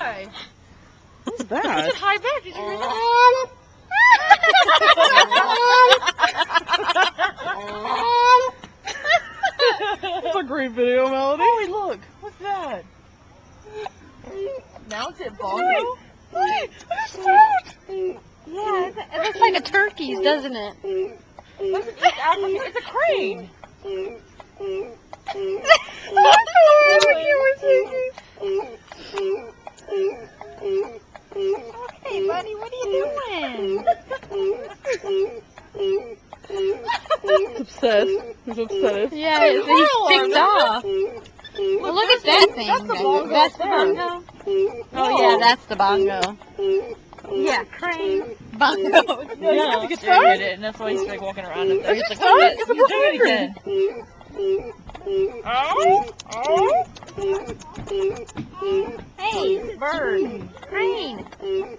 Hi. What's that? It's high back. Did you hear that? That's a great video, Melody. Holy look. What's that? Now it's at Bongo? Yeah, it looks like a turkey's, doesn't it? It's a crane. Hey, buddy, what are you doing? He's upset. He's upset. Yeah, he's ticked off. Well, look at that thing. That's the bongo. That's the bongo? Oh, yeah, that's the bongo. Yeah, crane. Bongo. Yeah, he get it, and that's why he's like walking around up there. He's like, what? He's doing it again. Hey, Bird. crane. Hey.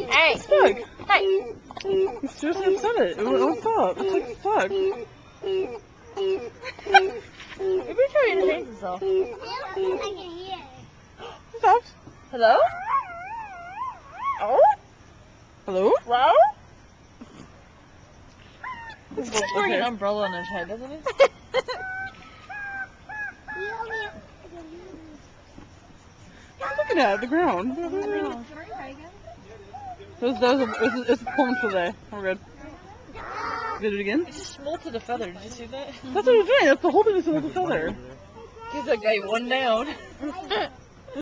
Hey. Stuck. Hey. He's seriously upset. What's up? It's like stuck. Maybe he's trying to entertain himself. Stop. Hello? Oh? Hello? Hello? He's He's wearing an umbrella on his head, doesn't he? looking at the ground. It's a performance today. We're good. Did it again? He just molted a feather. Did you see that? That's what he's doing. That's the whole thing is to hold the feather. He's like, hey, one down.